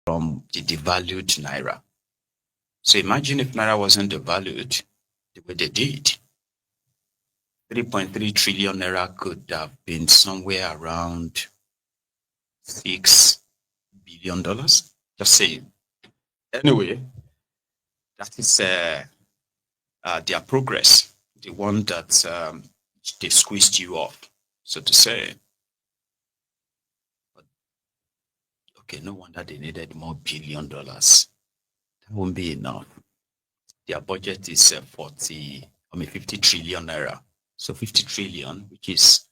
from the devalued naira. So imagine if naira wasn't devalued the way they did. 3.3 trillion naira could have been somewhere around $6 billion. Just saying. Anyway, that is their progress, the one that they squeezed you off, so to say. But, okay, no wonder they needed more $1 billion. That won't be enough. Their budget is 50 trillion naira. So 50 trillion, which is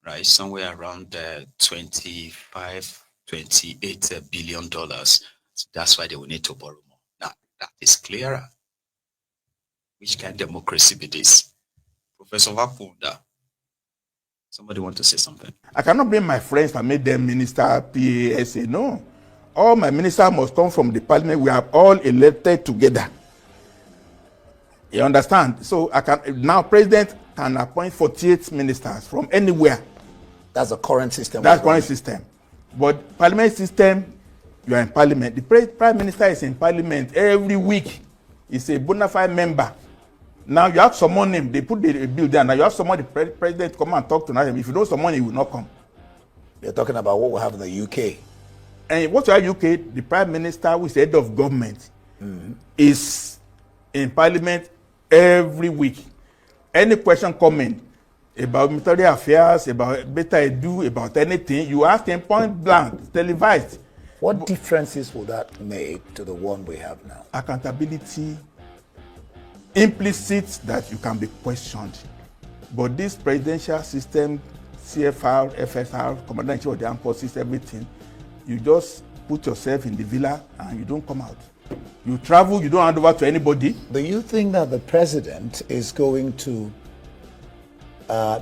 right somewhere around 25, $28 billion. So that's why they will need to borrow more. Now that is clearer. Which kind of democracy be this? Professor Fapohunda, somebody want to say something? I cannot bring my friends and make them minister PASA. No. All my ministers must come from the parliament. We are all elected together. You understand? So I can now president can appoint 48 ministers from anywhere. That's the current system. That's the current system. But parliament system, you are in parliament. The prime minister is in parliament every week. He's a bona fide member. Now you have someone name, they put the bill there. Now you have someone, the president come and talk to him. If you don't someone, he will not come. You're talking about what we have in the UK. And what you have in the UK, the prime minister, who is the head of government, is in parliament every week. Any question coming about military affairs, about better edu, about anything, you ask him point blank, televised. What differences will that make to the one we have now? Accountability, implicit that you can be questioned. But this presidential system, CFR, FSR, Commander-in-Chief of the Armed Forces, everything, you just put yourself in the villa and you don't come out. You travel, you don't hand over to anybody. Do you think that the president is going to,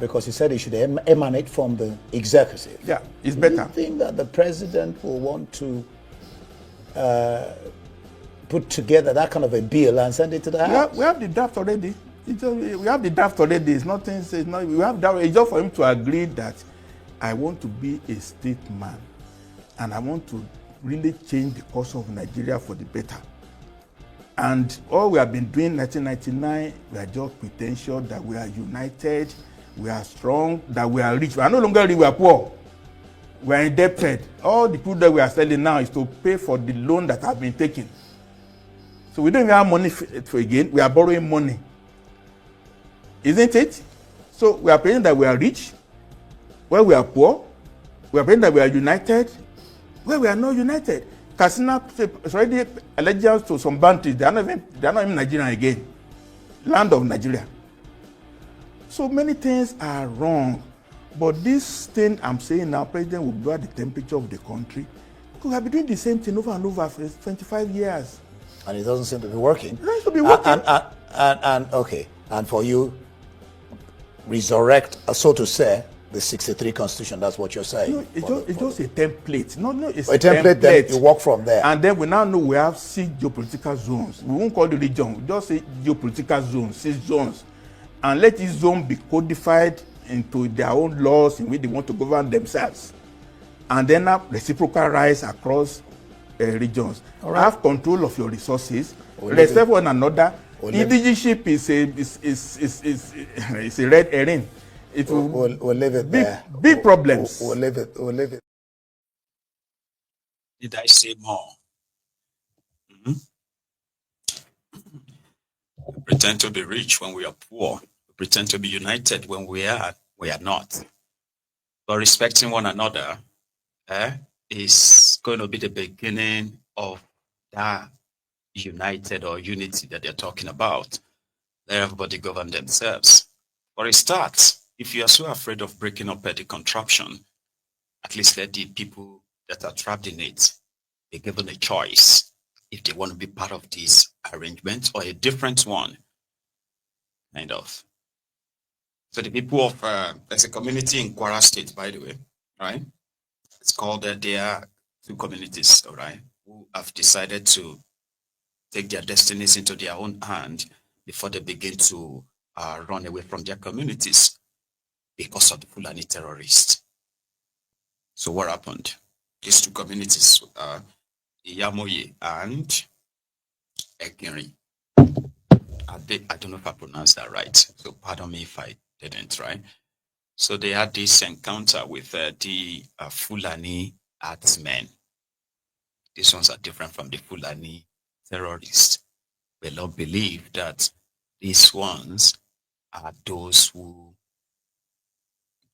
because he said he should emanate from the executive? Yeah, it's better. Do you think that the president will want to put together that kind of a bill and send it to the House? We have the draft already. We have the draft already. It's nothing. It's not, we have that. It's just for him to agree that I want to be a statesman and I want to really change the course of Nigeria for the better. And all we have been doing 1999, we are just pretentious that we are united, we are strong, that we are rich. We are no longer rich, we are poor. We are indebted. All the food that we are selling now is to pay for the loan that has been taken. So we don't even have money for again, we are borrowing money. Isn't it? So we are pretending that we are rich, where we are poor. We are pretending that we are united, where we are not united. Katsina is already allegiance to some bounties. They are not even Nigerian again. Land of Nigeria. So many things are wrong. But this thing I'm saying now, President will blow the temperature of the country. Because we have been doing the same thing over and over for 25 years. And it doesn't seem to be working. It doesn't seem to be working. And okay, and for you, resurrect, so to say, the 63 Constitution, that's what you're saying. No, it's just a template. No, it's a template that you work from there. And then we now know we have 6 geopolitical zones. We won't call it region, we just say geopolitical zones, 6 zones. And let each zone be codified into their own laws in which they want to govern themselves. And then have reciprocal rights across regions. Right. Have control of your resources, respect one another. Indigenship is a red herring. It will we'll leave it there. Big problems. We'll leave it. Did I say more? We pretend to be rich when we are poor. We pretend to be united when we are not. But respecting one another is going to be the beginning of that united or unity that they're talking about. Let everybody govern themselves. For a start, if you are so afraid of breaking up the contraption, at least let the people that are trapped in it be given a choice if they want to be part of this arrangement or a different one, kind of. So the people of, there's a community in Kwara State, by the way, right? It's called, there are 2 communities, all right, who have decided to take their destinies into their own hand before they begin to run away from their communities because of the Fulani terrorists. So what happened? These 2 communities Iyamoye, and Ekiri. I don't know if I pronounced that right, so pardon me if I didn't, right? So they had this encounter with the Fulani herdsmen. These ones are different from the Fulani terrorists. We don't believe that these ones are those who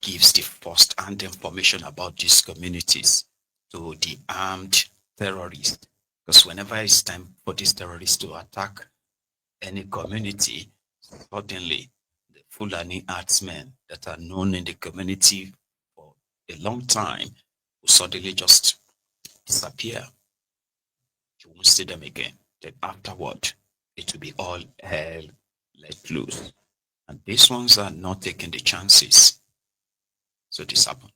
gives the first-hand information about these communities to the armed terrorists. Because whenever it's time for these terrorists to attack any community, suddenly the Fulani herdsmen that are known in the community for a long time will suddenly just disappear. You won't see them again. Then afterward, it will be all hell let loose. And these ones are not taking the chances. So this happened.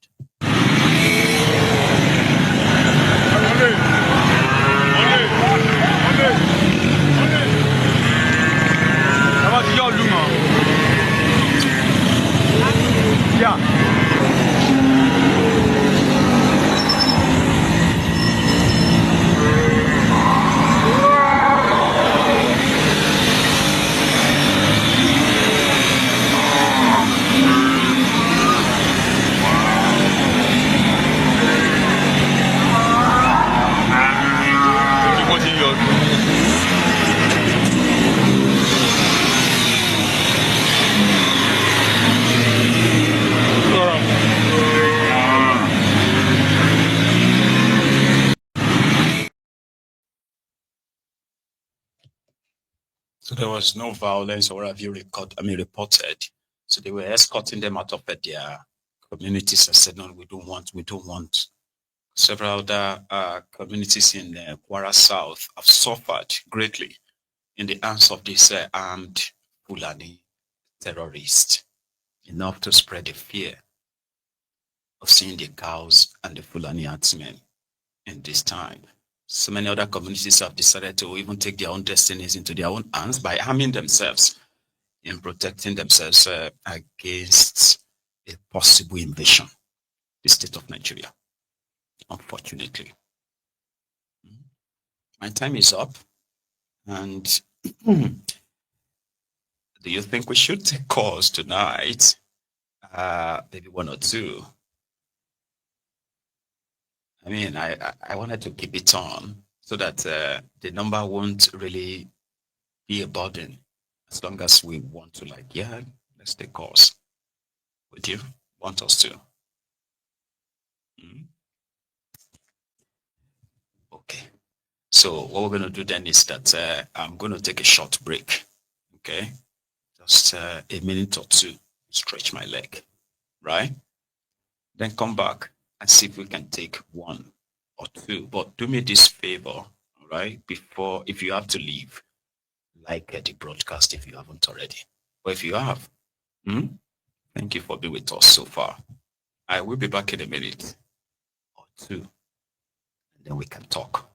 So there was no violence, or have you reported? So they were escorting them out of their communities and said, no, we don't want. Several other communities in Kwara South have suffered greatly in the hands of these armed Fulani terrorists, enough to spread the fear of seeing the cows and the Fulani herdsmen in this time. So many other communities have decided to even take their own destinies into their own hands by arming themselves in protecting themselves against a possible invasion, the state of Nigeria, unfortunately. My time is up, and do you think we should take calls tonight? Maybe one or two. I mean, I wanted to keep it on so that the number won't really be a burden, as long as we want to, like, yeah, let's take calls. Would you want us to? Okay. So what we're going to do then is that I'm going to take a short break. Okay. Just a minute or two, stretch my leg, right? Then come back and see if we can take one or two. But do me this favor, right? Before, if you have to leave, like the broadcast if you haven't already. But if you have, thank you for being with us so far. I will be back in a minute or two, and then we can talk.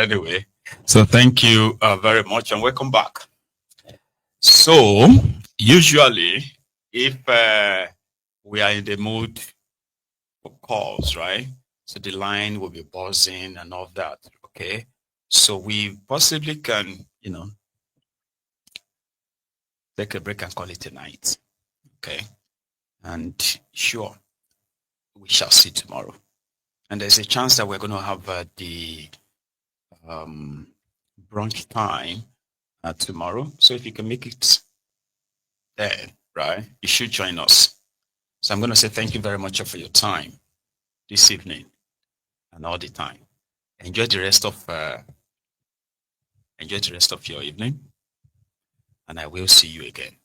anyway. So thank you very much and welcome back. So usually if we are in the mood for calls, right? So the line will be buzzing and all that, okay? So we possibly can, take a break and call it a night, okay? And sure, we shall see tomorrow. And there's a chance that we're going to have the brunch time tomorrow. So if you can make it there, right, you should join us. So I'm going to say thank you very much for your time this evening and all the time. Enjoy the rest of your evening, and I will see you again.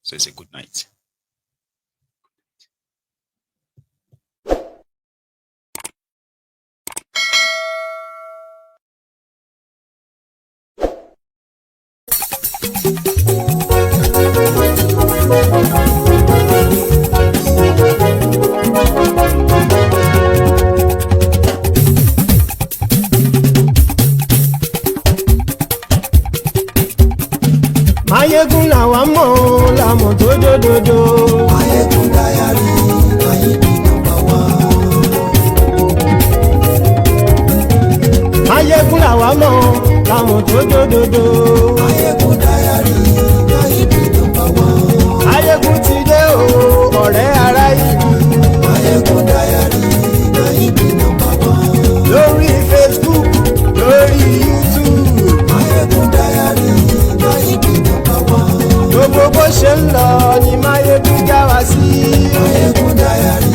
So it's a good night. Maiyegun làwa mọ̀ làmọ̀ tó dòdòdò. Maiyegun Diary, Maiyegun number one. Maiyegun làwa mọ̀ làmọ̀ tó dòdòdò. Maiyegun Diary, Maiyegun number one. Maiyegun ti dé o ọ̀rẹ́ ará ìlú. Maiyegun Diary, Maiyegun number one. Lórí Facebook, lórí YouTube. Maiyegun Diary, Maiyegun number one. Gbogbo bó ṣe ń lọ ni Maiyegun já wa sí. Maiyegun Diary,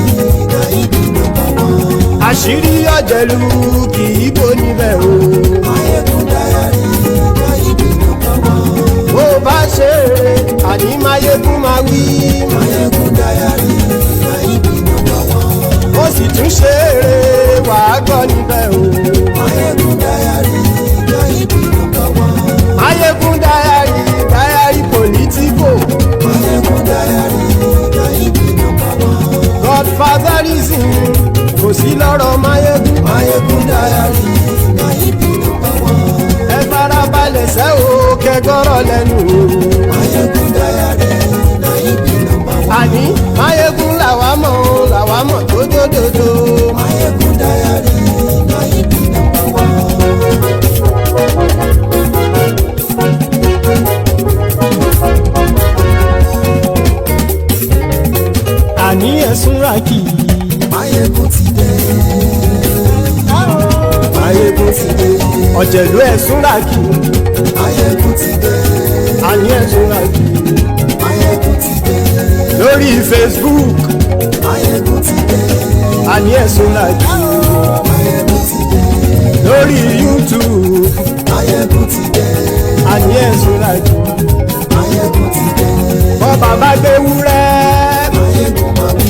Maiyegun number one. Àṣírí ọ̀jẹ̀lú kì í bò níbẹ̀ o. Maiyegun Diary, Maiyegun number one. Bó bá ṣe eré àní Maiyegun máa wí. Maiyegun Diary, Maiyegun number one. Ó sì tún ṣe eré wàá gbọ́ níbẹ̀ o. Maiyegun Diary, Maiyegun number one. Maiyegun Diary, Diary Politico. Maiyegun Diary, Maiyegun number one. Godfatherism kò sí lọ́rọ̀ Maiyegun. Maiyegun Diary, Maiyegun number one. Ẹ farabalẹ̀ sẹ́ o kẹgọ́rọ̀ lẹ́nu o. Maiyegun Diary, Maiyegun number one. Àní Maiyegun làwa mọ̀ tó dòdòdò. Maiyegun Diary, Maiyegun number one. Àní ẹ̀sùn ràkì. Maiyegun ti dé. Maiyegun ti dé. Ọ̀jẹ̀lú ẹ̀sùn ràkì. Maiyegun ti dé. Àní ẹ̀sùn ràkì. Maiyegun ti dé. Lórí Facebook. Maiyegun ti dé. Àní ẹ̀sùn ràkì. Maiyegun ti dé. Lórí YouTube. Maiyegun ti dé. Àní ẹ̀sùn ràkì. Maiyegun ti dé. Bọ́ bàbá gbé wúrẹ́. Maiyegun máa wí.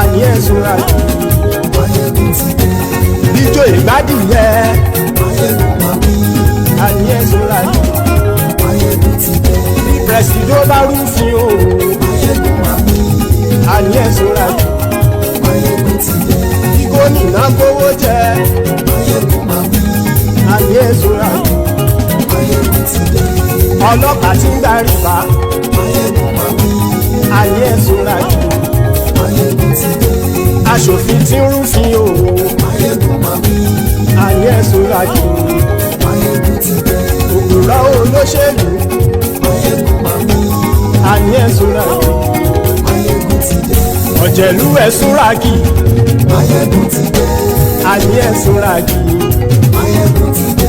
Àní ẹ̀sùn ràkì. Maiyegun ti dé. Ijó ìgbádìyẹ. Maiyegun máa wí. Àní ẹ̀sùn ràkì. Maiyegun ti dé. Bí pẹ̀sìdó bá rúfin o. Maiyegun máa wí. Àní ẹ̀sùn ràkì. Maiyegun ti dé. Bí gómìnà kówó jẹ. Maiyegun máa wí. Àní ẹ̀sùn ràkì. Maiyegun ti dé. Ọlọ́pàá tí ń darí bá. Maiyegun máa wí. Àní ẹ̀sùn ràkì. Maiyegun ti dé. Aṣòfin tí ń rúfin o. Maiyegun máa wí. Àní ẹ̀sùn ràkì. Maiyegun ti dé. Òpùrọ́ olóṣèlú. Maiyegun máa wí. Àní ẹ̀sùn ràkì. Maiyegun ti dé. Ọ̀jẹ̀lú ẹ̀sùn ràkì. Maiyegun ti dé. Àní ẹ̀sùn ràkì. Maiyegun ti dé.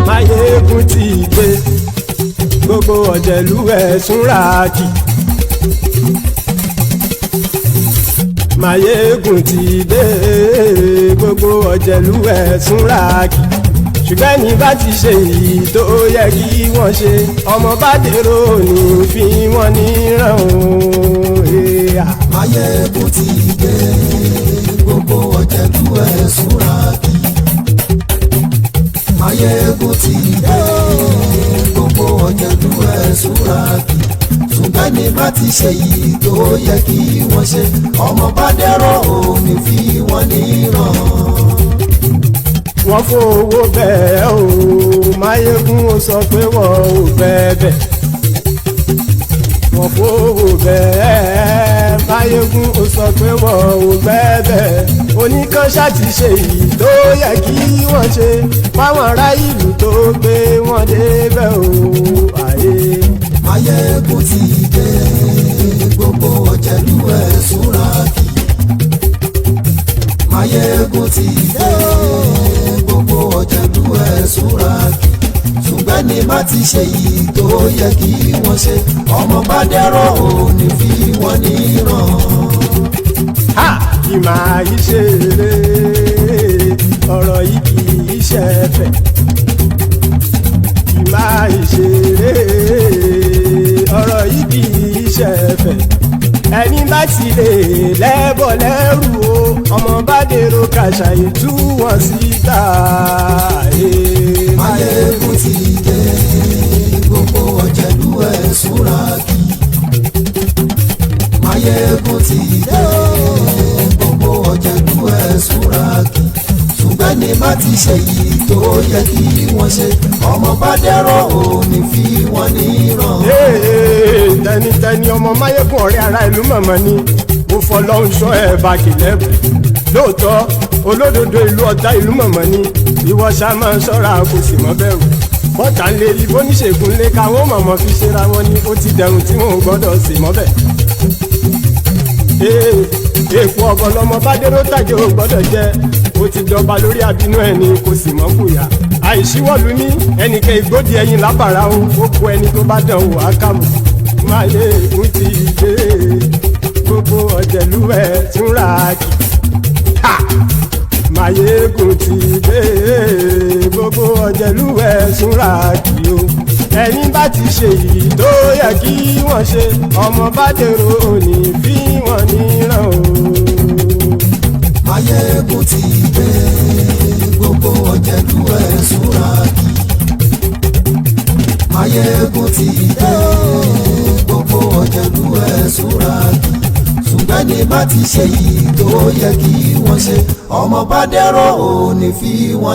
Maiyegun ti dé. Gbogbo ọ̀jẹ̀lú ẹ̀sùn ràkì. Maiyegun ti dé. Gbogbo ọ̀jẹ̀lú ẹ̀sùn ràkì. Ṣùgbọ́n ní bá ti ṣe èyí tó yẹ kí wọ́n ṣe, ọmọ bá dèrò ní fi wọ́n níran o. Maiyegun ti dé. Gbogbo ọ̀jẹ̀lú ẹ̀sùn ràkì. Maiyegun ti dé. Gbogbo ọ̀jẹ̀lú ẹ̀sùn ràkì. ṣùgbọ́n ní bá ti ṣe yìí tó yẹ kí wọ́n ṣe ọmọ bá dẹ́rọ̀ ò ní fi wọ́n níran. wọ́n fowó bẹ́ẹ̀ o Maiyegun ó sọ pé wọ́n ò bẹ́ẹ̀ wọ́n fowó bẹ́ẹ̀ Maiyegun ó sọ pé wọ́n ò bẹ́ẹ̀ oníkan ṣáàtì ṣe èyí tó yẹ kí wọ́n ṣe fáwọn ará ìlú tó gbé wọn débẹ̀ o àyè. Maiyegun ti dé gbogbo ọ̀jẹ̀lú ẹ̀ súnra kì. Maiyegun ti dé gbogbo ọ̀jẹ̀lú ẹ̀ súnra kì. ṣùgbọ́n ní bá ti ṣe yìí tó yẹ kí wọ́n ṣe ọmọ bá dẹ́rọ̀ ò ní fi wọ́n níran. ìmọ̀ àyíṣeré ọ̀rọ̀ yìí kì í ṣe ẹ̀fẹ̀. ìmọ̀ àyíṣeré ọ̀rọ̀ yìí kì í ṣe ẹ̀fẹ̀. ẹni bá ti lè lẹ́bọ̀ lẹ́rù o ọmọ bá dèrò kàṣàyè tú wọn síta. Maiyegun ti dé gbogbo ọ̀jẹ̀lú ẹ̀ súnra kì. Maiyegun ti dé gbogbo ọ̀jẹ̀lú ẹ̀ súnra kì. ṣùgbọ́n ní bá ti ṣe yìí tó yẹ kí wọ́n ṣe ọmọ bá dẹ́rọ̀ ò ní fi wọ́n níran. tẹnitẹni ọmọ Maiyegun ọ̀rẹ́ ara ìlú mọ̀mọ́ ni mo fọlọ́hún sọ ẹ̀ bá kìlẹ́bù lóòótọ́ olódodo ìlú ọ̀tá ìlú mọ̀mọ́ ni ìwọ ṣá máa ń ṣọ́ra kò sì mọ́ bẹ̀rù bọ́tà ń lè rí bóníṣègùn lé káwọn mọ̀mọ́ fi ṣera wọn ni ó ti dẹrùn tí wọn ò gbọ́dọ̀ sì mọ́ bẹ̀. èèpo ọkọ lọmọ bá dérò tàjẹ́ ò gbọ́dọ̀ jẹ́ ó ti jọba lórí àbínú ẹni kò sì mọ́ kùyà àìsíwọ́lu ní ẹnìkẹ́ ìgbódì ẹyin lábàrá o ó kó ẹni tó bá dán wò á kàmù. Maiyegun ti dé gbogbo ọ̀jẹ̀lú ẹ̀ túnra kì. Maiyegun ti dé gbogbo ọ̀jẹ̀lú ẹ̀ túnra kì o. ẹni bá ti ṣe yìí tó yẹ kí wọ́n ṣe ọmọ bá dèrò òní fi wọ́n níran o. Maiyegun ti dé gbogbo ọ̀jẹ̀lú ẹ̀ súnra kì. Maiyegun ti dé gbogbo ọ̀jẹ̀lú ẹ̀ súnra kì. ṣùgbọ́n ní bá ti ṣe yìí tó yẹ kí wọ́n ṣe ọmọ bá dẹ́rọ̀ ò ní fi wọ́n